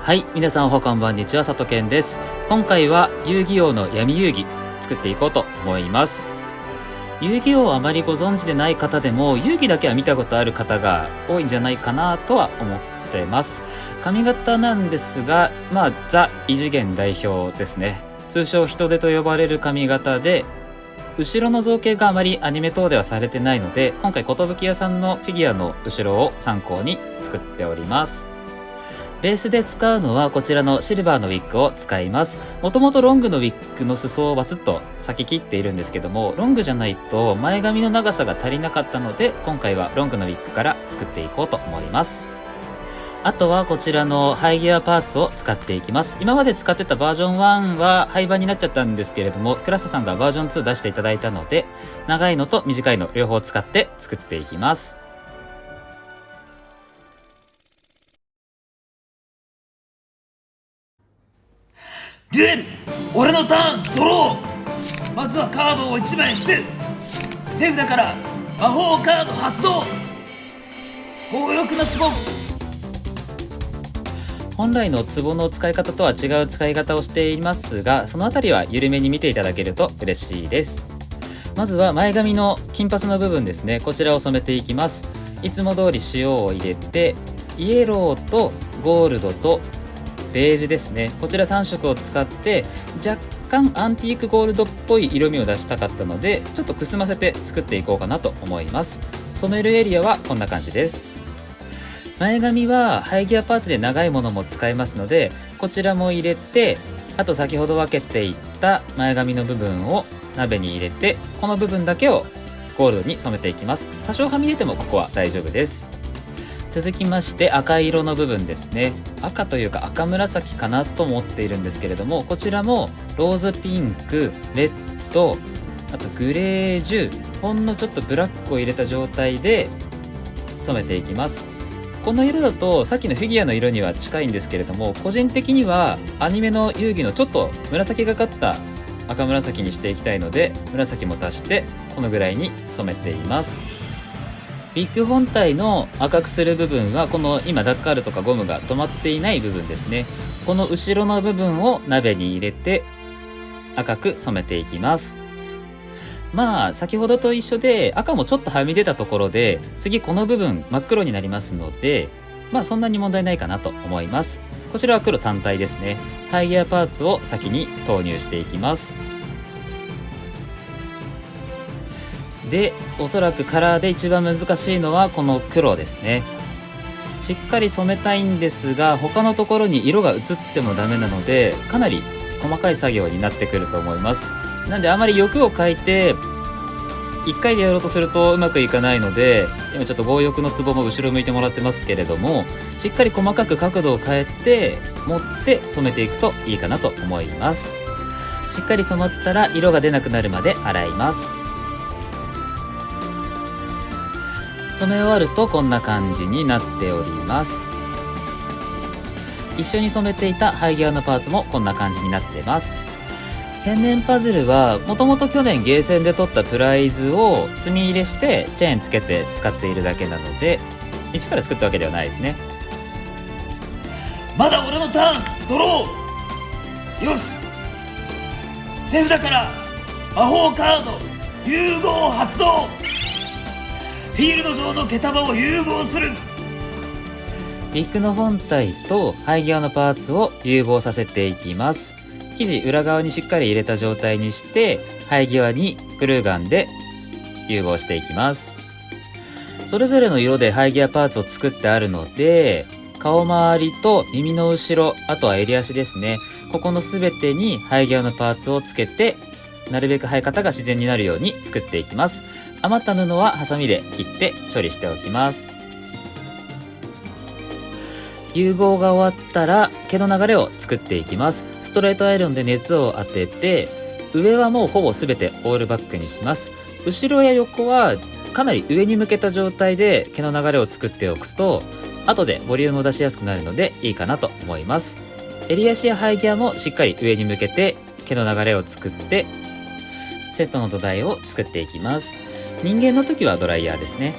はい、皆さんおはこんばんにちは、さとけんです。今回は遊戯王の闇遊戯作っていこうと思います。遊戯王をあまりご存知でない方でも遊戯だけは見たことある方が多いんじゃないかなとは思ってます。髪型なんですが、ザ異次元代表ですね。通称人手と呼ばれる髪型で、後ろの造形があまりアニメ等ではされてないので、今回寿屋さんのフィギュアの後ろを参考に作っております。ベースで使うのはこちらのシルバーのウィッグを使います。もともとロングのウィッグの裾をバツッと裂き切っているんですけども、ロングじゃないと前髪の長さが足りなかったので、今回はロングのウィッグから作っていこうと思います。あとはこちらのハイギアパーツを使っていきます。今まで使ってたバージョン1は廃盤になっちゃったんですけれども、クラスさんがバージョン2出していただいたので、長いのと短いの両方使って作っていきます。デュエル、俺のターンドロー。まずはカードを1枚引く。手札から魔法カード発動。強欲な壺。本来の壺の使い方とは違う使い方をしていますが、そのあたりは緩めに見ていただけると嬉しいです。まずは前髪の金髪の部分ですね、こちらを染めていきます。いつも通り塩を入れて、イエローとゴールドとベージュですね、こちら3色を使って若干アンティークゴールドっぽい色味を出したかったので、ちょっとくすませて作っていこうかなと思います。染めるエリアはこんな感じです。前髪はハイギアパーツで長いものも使えますので、こちらも入れて、あと先ほど分けていった前髪の部分を鍋に入れて、この部分だけをゴールドに染めていきます。多少はみ出てもここは大丈夫です。続きまして赤色の部分ですね。赤というか赤紫かなと思っているんですけれども、こちらもローズピンク、レッド、あとグレージュ、ほんのちょっとブラックを入れた状態で染めていきます。この色だとさっきのフィギュアの色には近いんですけれども、個人的にはアニメの遊戯のちょっと紫がかった赤紫にしていきたいので、紫も足してこのぐらいに染めています。ウィッグ本体の赤くする部分はこの今ダッカールとかゴムが止まっていない部分ですね。この後ろの部分を鍋に入れて赤く染めていきます。先ほどと一緒で赤もちょっとはみ出たところで、次この部分真っ黒になりますので、そんなに問題ないかなと思います。こちらは黒単体ですね。ハイギアパーツを先に投入していきます。で、おそらくカラーで一番難しいのはこの黒ですね。しっかり染めたいんですが、他のところに色が移ってもダメなので、かなり細かい作業になってくると思います。なんであまり欲をかいて1回でやろうとするとうまくいかないので、今ちょっと強欲のツボも後ろ向いてもらってますけれども、しっかり細かく角度を変えて持って染めていくといいかなと思います。しっかり染まったら色が出なくなるまで洗います。染め終わるとこんな感じになっております。一緒に染めていたハイギアのパーツもこんな感じになってます。千年パズルはもともと去年ゲーセンで取ったプライズを墨入れしてチェーンつけて使っているだけなので、一から作ったわけではないですね。まだ俺のターンドロー。よし、手札から魔法カード融合発動。フィールド上の毛束を融合する。ウィッグの本体とハイギアのパーツを融合させていきます。生地裏側にしっかり入れた状態にして、生え際にグルーガンで融合していきます。それぞれの色で生え際パーツを作ってあるので、顔周りと耳の後ろ、あとは襟足ですね、ここの全てに生え際のパーツをつけて、なるべく生え方が自然になるように作っていきます。余った布はハサミで切って処理しておきます。融合が終わったら毛の流れを作っていきます。ストレートアイロンで熱を当てて、上はもうほぼ全てオールバックにします。後ろや横はかなり上に向けた状態で毛の流れを作っておくと、後でボリュームを出しやすくなるのでいいかなと思います。襟足や生え際もしっかり上に向けて毛の流れを作って、セットの土台を作っていきます。人間の時はドライヤーですね。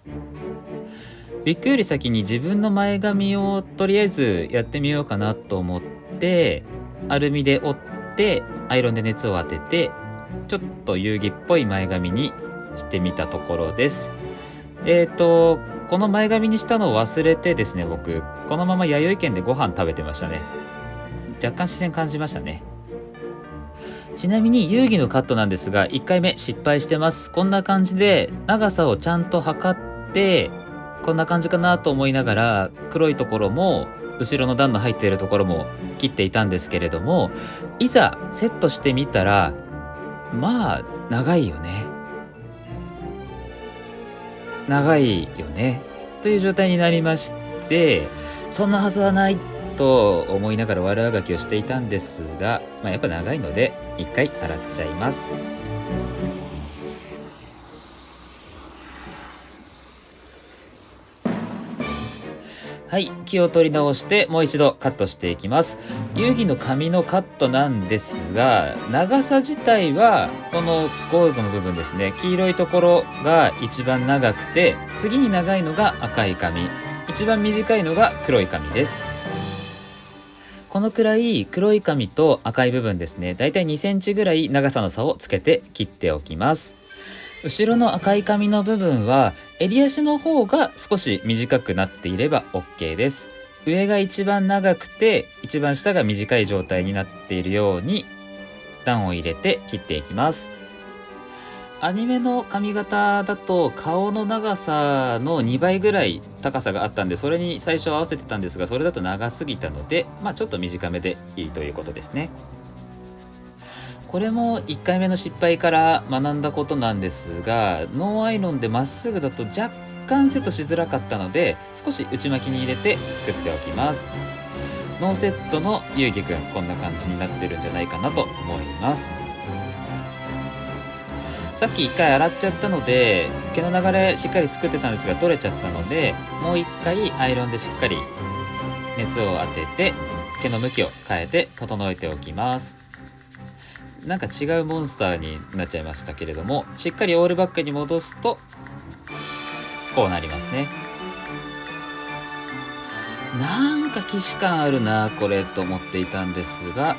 ウィッグより先に自分の前髪をとりあえずやってみようかなと思って、アルミで折ってアイロンで熱を当てて、ちょっと遊戯っぽい前髪にしてみたところです。この前髪にしたのを忘れてですね、僕このまま弥生県でご飯食べてましたね。若干視線感じましたね。ちなみに遊戯のカットなんですが、1回目失敗してます。こんな感じで長さをちゃんと測って、こんな感じかなと思いながら、黒いところも後ろの段の入っているところも切っていたんですけれども、いざセットしてみたら、まあ長いよねという状態になりまして、そんなはずはないと思いながら悪あがきをしていたんですが、やっぱ長いので一回洗っちゃいます。はい、気を取り直してもう一度カットしていきます。遊戯の髪のカットなんですが、長さ自体はこのゴールドの部分ですね、黄色いところが一番長くて、次に長いのが赤い髪、一番短いのが黒い髪です。このくらい黒い髪と赤い部分ですね、だいたい2センチぐらい長さの差をつけて切っておきます。後ろの赤い髪の部分は襟足の方が少し短くなっていれば OK です。上が一番長くて一番下が短い状態になっているように段を入れて切っていきます。アニメの髪型だと顔の長さの2倍ぐらい高さがあったんで、それに最初合わせてたんですが、それだと長すぎたので、ちょっと短めでいいということですね。これも1回目の失敗から学んだことなんですが、ノーアイロンでまっすぐだと若干セットしづらかったので、少し内巻きに入れて作っておきます。ノーセットのゆうぎくん、こんな感じになってるんじゃないかなと思います。さっき1回洗っちゃったので毛の流れしっかり作ってたんですが取れちゃったので、もう1回アイロンでしっかり熱を当てて毛の向きを変えて整えておきます。なんか違うモンスターになっちゃいましたけれども、しっかりオールバックに戻すとこうなりますね。なんか既視感あるなこれと思っていたんですが、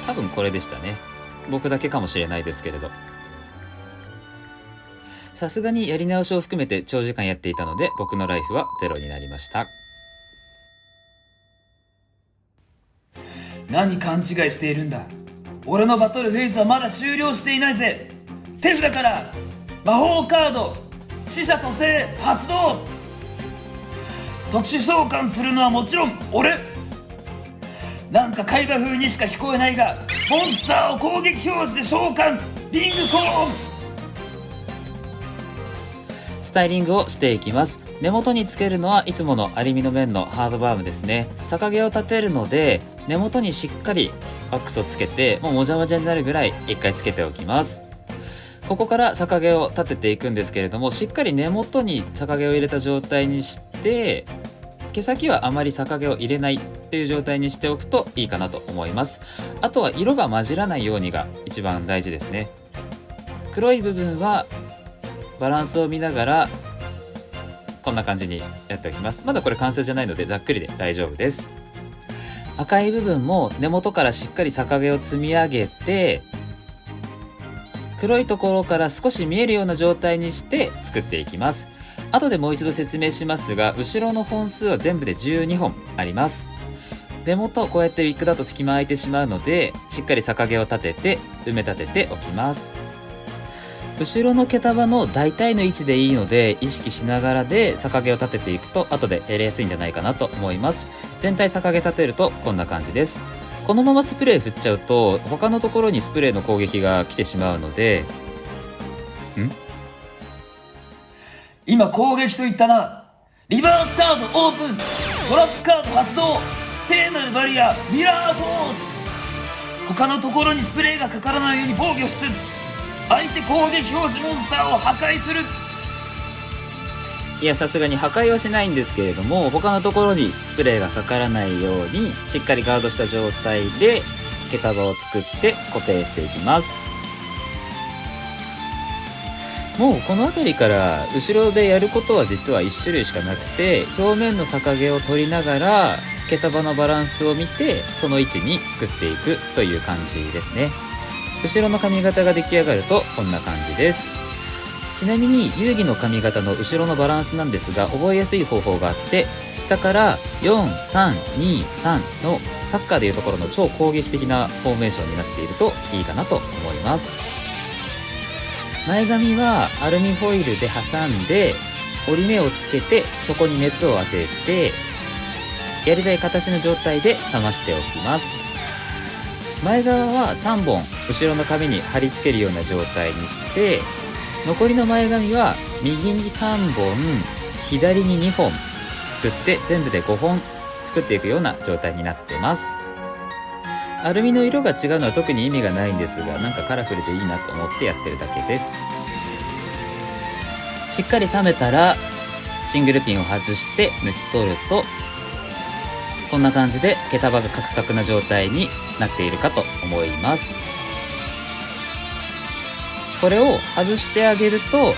多分これでしたね。僕だけかもしれないですけれど、さすがにやり直しを含めて長時間やっていたので、僕のライフはゼロになりました。何勘違いしているんだ。俺のバトルフェイズはまだ終了していないぜ。手札から魔法カード死者蘇生発動。特殊召喚するのはもちろん俺。なんか海馬風にしか聞こえないが、モンスターを攻撃表示で召喚。リングコーン。スタイリングをしていきます。根元につけるのはいつものアルミの面のハードバームですね。逆毛を立てるので根元にしっかりワックスをつけて、もじゃもじゃになるぐらい一回つけておきます。ここから逆毛を立てていくんですけれども、しっかり根元に逆毛を入れた状態にして、毛先はあまり逆毛を入れないっていう状態にしておくといいかなと思います。あとは色が混じらないようにが一番大事ですね。黒い部分はバランスを見ながらこんな感じにやっておきます。まだこれ完成じゃないのでざっくりで大丈夫です。赤い部分も根元からしっかり逆毛を積み上げて、黒いところから少し見えるような状態にして作っていきます。後でもう一度説明しますが、後ろの本数は全部で12本あります。根元こうやってウィッグだと隙間空いてしまうので、しっかり逆毛を立てて埋め立てておきます。後ろの毛束の大体の位置でいいので、意識しながらで逆毛を立てていくと後でやりやすいんじゃないかなと思います。全体逆毛立てるとこんな感じです。このままスプレー振っちゃうと他のところにスプレーの攻撃が来てしまうので、今攻撃と言ったな。リバースカードオープン。トラップカード発動。聖なるバリアミラーフォース。他のところにスプレーがかからないように防御しつつ、相手攻撃表示モンスターを破壊する。いや、さすがに破壊はしないんですけれども、他のところにスプレーがかからないようにしっかりガードした状態で毛束を作って固定していきます。もうこの辺りから後ろでやることは実は1種類しかなくて、表面の逆毛を取りながら毛束のバランスを見てその位置に作っていくという感じですね。後ろの髪型が出来上がるとこんな感じです。ちなみに遊戯の髪型の後ろのバランスなんですが、覚えやすい方法があって、下から4-3-2-3のサッカーでいうところの超攻撃的なフォーメーションになっているといいかなと思います。前髪はアルミホイルで挟んで折り目をつけて、そこに熱を当ててやりたい形の状態で冷ましておきます。前側は3本後ろの髪に貼り付けるような状態にして、残りの前髪は右に3本左に2本作って、全部で5本作っていくような状態になってます。アルミの色が違うのは特に意味がないんですが、なんかカラフルでいいなと思ってやってるだけです。しっかり冷めたらシングルピンを外して抜き取ると、こんな感じで毛束がカクカクな状態になっているかと思います。これを外してあげると、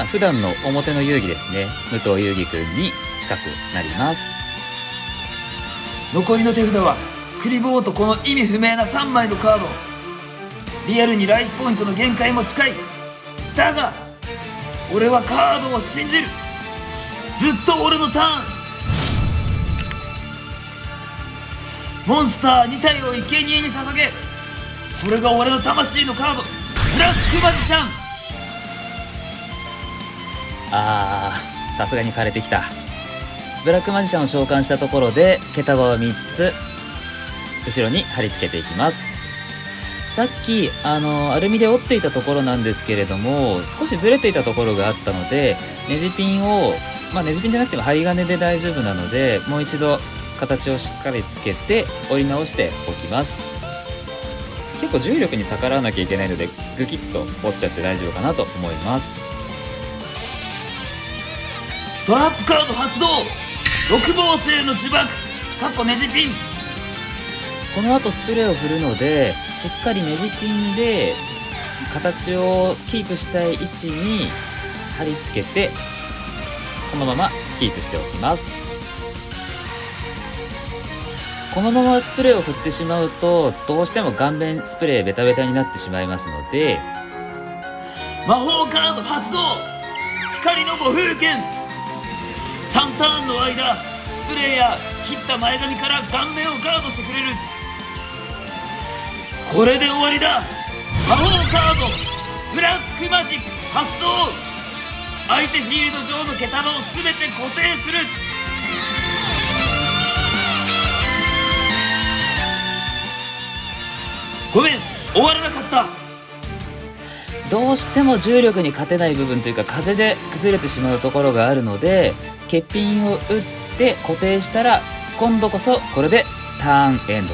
普段の表の遊戯ですね、武藤遊戯くんに近くなります。残りの手札はクリボーとこの意味不明な3枚のカード。リアルにライフポイントの限界も近い。だが俺はカードを信じる。ずっと俺のターン。モンスター2体を生贄に捧げ。これが俺の魂のカード、ブラックマジシャン。さすがに枯れてきた。ブラックマジシャンを召喚したところで毛束を3つ後ろに貼り付けていきます。さっきアルミで折っていたところなんですけれども、少しずれていたところがあったので、ネジピンをネジピンじゃなくても針金で大丈夫なので、もう一度形をしっかりつけて折り直しておきます。結構重力に逆らわなきゃいけないので、グキッと折っちゃって大丈夫かなと思います。トラップカード発動。六芒星の呪縛ネジピン。この後スプレーを振るので、しっかりネジピンで形をキープしたい位置に貼り付けて、このままキープしておきます。このままスプレーを振ってしまうと、どうしても顔面スプレーベタベタになってしまいますので、魔法カード発動。光の暴風剣。3ターンの間、スプレーや切った前髪から顔面をガードしてくれる。これで終わりだ。魔法カードブラックマジック発動。相手フィールド上の毛束を全て固定する。ごめん、終わらなかった。どうしても重力に勝てない部分というか、風で崩れてしまうところがあるので、欠品を打って固定したら、今度こそこれでターンエンド。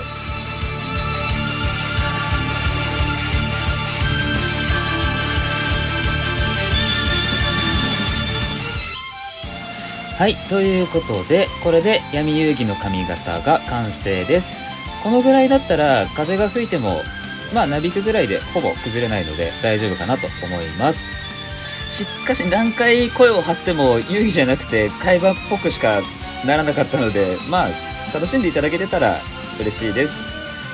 はい、ということでこれで闇遊戯の髪型が完成です。このぐらいだったら風が吹いてもなびくぐらいでほぼ崩れないので大丈夫かなと思います。しかし何回声を張っても遊戯じゃなくて会話っぽくしかならなかったので、楽しんでいただけてたら嬉しいです。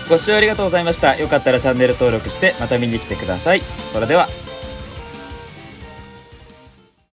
ご視聴ありがとうございました。よかったらチャンネル登録してまた見に来てください。それでは。